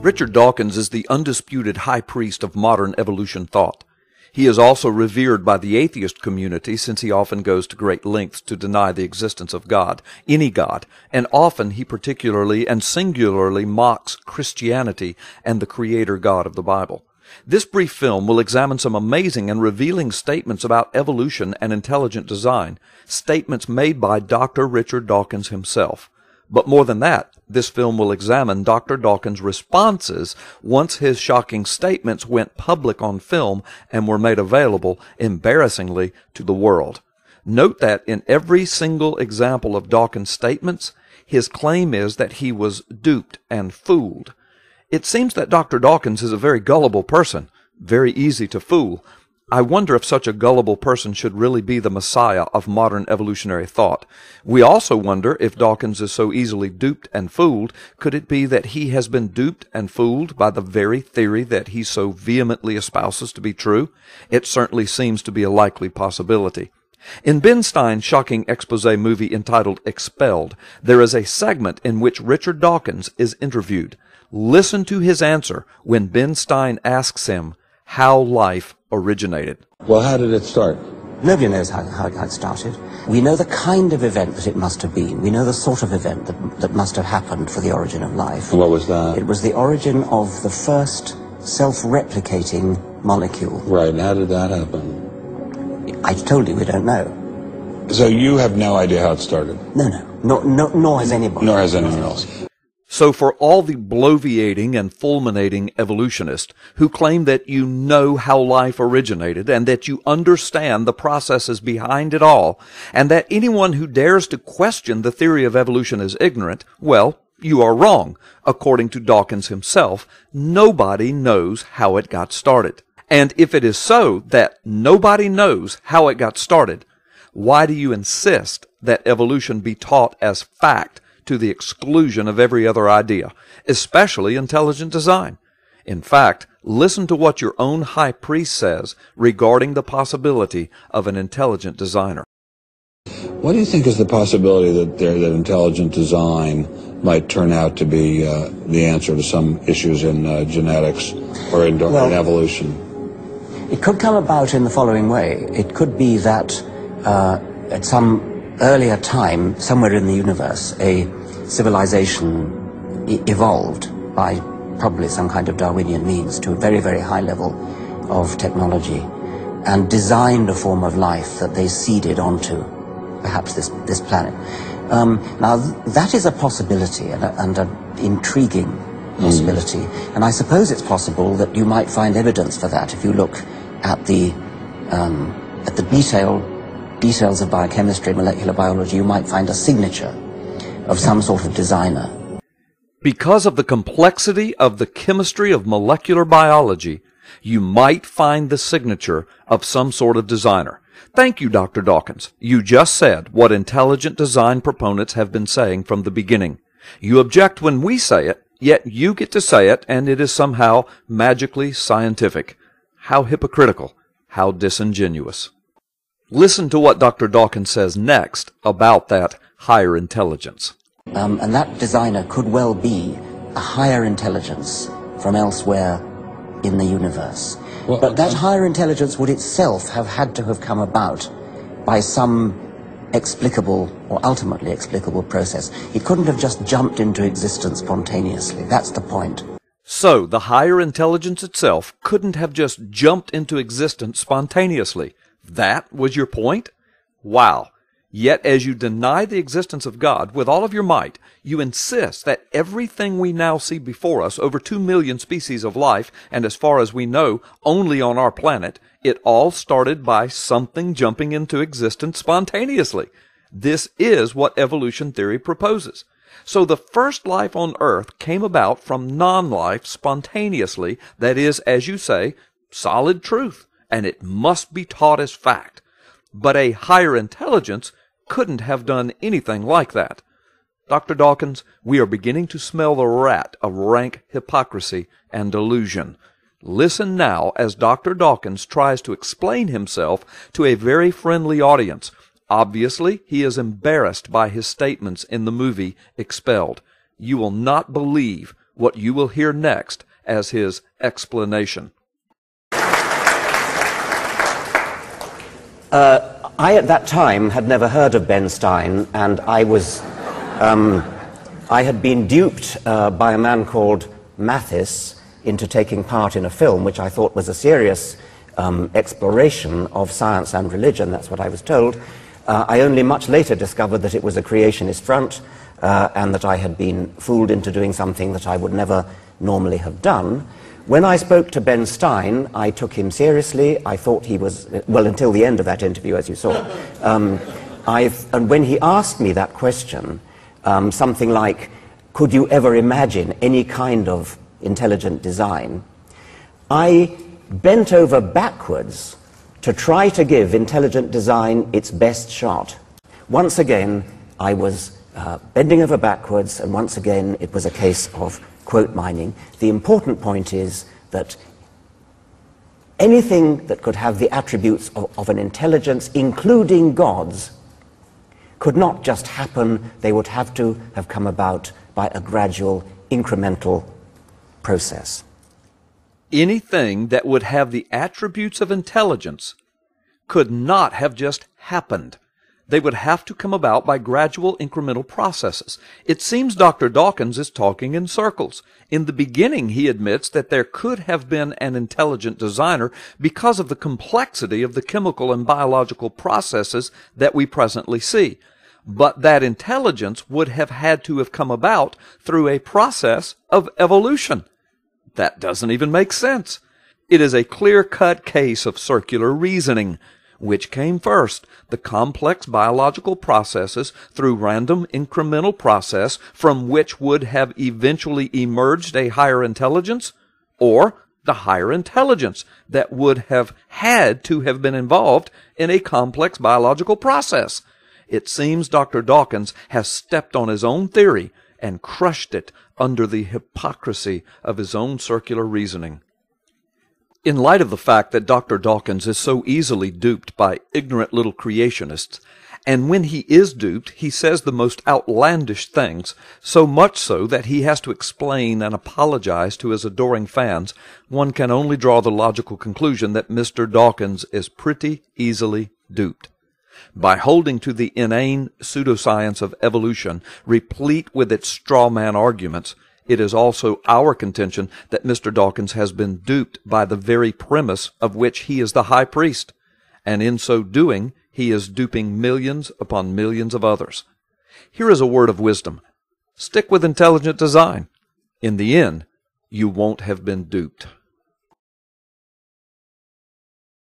Richard Dawkins is the undisputed high priest of modern evolution thought. He is also revered by the atheist community since he often goes to great lengths to deny the existence of God, any God, and often he particularly and singularly mocks Christianity and the Creator God of the Bible. This brief film will examine some amazing and revealing statements about evolution and intelligent design, statements made by Dr. Richard Dawkins himself. But more than that, this film will examine Dr. Dawkins' responses once his shocking statements went public on film and were made available, embarrassingly, to the world. Note that in every single example of Dawkins' statements, his claim is that he was duped and fooled. It seems that Dr. Dawkins is a very gullible person, very easy to fool. I wonder if such a gullible person should really be the messiah of modern evolutionary thought. We also wonder if Dawkins is so easily duped and fooled, could it be that he has been duped and fooled by the very theory that he so vehemently espouses to be true? It certainly seems to be a likely possibility. In Ben Stein's shocking expose movie entitled Expelled, there is a segment in which Richard Dawkins is interviewed. Listen to his answer when Ben Stein asks him how life originated. Well, how did it start? Nobody knows how it started. We know the kind of event that it must have been. We know the sort of event that must have happened for the origin of life. And what was that? It was the origin of the first self-replicating molecule. Right, and how did that happen? I told you we don't know. So you have no idea how it started? No, nor has anybody. Nor has anyone else. So for all the bloviating and fulminating evolutionists who claim that you know how life originated and that you understand the processes behind it all, and that anyone who dares to question the theory of evolution is ignorant, well, you are wrong. According to Dawkins himself, nobody knows how it got started. And if it is so that nobody knows how it got started, why do you insist that evolution be taught as fact to the exclusion of every other idea, especially intelligent design? In fact, listen to what your own high priest says regarding the possibility of an intelligent designer. What do you think is the possibility that intelligent design might turn out to be the answer to some issues in genetics or in evolution? It could come about in the following way. It could be that at some earlier time, somewhere in the universe, a civilization evolved by probably some kind of Darwinian means to a very, very high level of technology and designed a form of life that they seeded onto perhaps this planet. Now, that is a possibility and an intriguing possibility. And I suppose it's possible that you might find evidence for that if you look at the details of biochemistry, molecular biology. You might find a signature of some sort of designer. Because of the complexity of the chemistry of molecular biology, you might find the signature of some sort of designer. Thank you, Dr. Dawkins. You just said what intelligent design proponents have been saying from the beginning. You object when we say it, yet you get to say it, and it is somehow magically scientific. How hypocritical, how disingenuous. Listen to what Dr. Dawkins says next about that higher intelligence. And that designer could well be a higher intelligence from elsewhere in the universe. Well, but that higher intelligence would itself have had to have come about by some explicable or ultimately explicable process. It couldn't have just jumped into existence spontaneously. That's the point. So the higher intelligence itself couldn't have just jumped into existence spontaneously. That was your point? Wow. Yet as you deny the existence of God with all of your might, you insist that everything we now see before us, over 2 million species of life, and as far as we know, only on our planet, it all started by something jumping into existence spontaneously. This is what evolution theory proposes. So the first life on Earth came about from non-life spontaneously, that is, as you say, solid truth, and it must be taught as fact. But a higher intelligence couldn't have done anything like that. Dr. Dawkins, we are beginning to smell the rat of rank hypocrisy and delusion. Listen now as Dr. Dawkins tries to explain himself to a very friendly audience. Obviously, he is embarrassed by his statements in the movie Expelled. You will not believe what you will hear next as his explanation. I, at that time, had never heard of Ben Stein, and I had been duped by a man called Mathis into taking part in a film which I thought was a serious exploration of science and religion. That's what I was told. I only much later discovered that it was a creationist front and that I had been fooled into doing something that I would never normally have done. When I spoke to Ben Stein, I took him seriously. I thought he was, well, until the end of that interview, as you saw. And when he asked me that question, something like, could you ever imagine any kind of intelligent design, I bent over backwards to try to give intelligent design its best shot. Once again, I was bending over backwards, and once again, it was a case of quote mining. The important point is that anything that could have the attributes of an intelligence, including God's, could not just happen. They would have to have come about by a gradual, incremental process. Anything that would have the attributes of intelligence could not have just happened. They would have to come about by gradual incremental processes. It seems Dr. Dawkins is talking in circles. In the beginning, he admits that there could have been an intelligent designer because of the complexity of the chemical and biological processes that we presently see. But that intelligence would have had to have come about through a process of evolution. That doesn't even make sense. It is a clear-cut case of circular reasoning. Which came first, the complex biological processes through random incremental process from which would have eventually emerged a higher intelligence, or the higher intelligence that would have had to have been involved in a complex biological process? It seems Dr. Dawkins has stepped on his own theory and crushed it under the hypocrisy of his own circular reasoning. In light of the fact that Dr. Dawkins is so easily duped by ignorant little creationists, and when he is duped, he says the most outlandish things, so much so that he has to explain and apologize to his adoring fans, one can only draw the logical conclusion that Mr. Dawkins is pretty easily duped. By holding to the inane pseudoscience of evolution, replete with its straw man arguments, it is also our contention that Mr. Dawkins has been duped by the very premise of which he is the high priest, and in so doing he is duping millions upon millions of others. Here is a word of wisdom. Stick with intelligent design. In the end, you won't have been duped.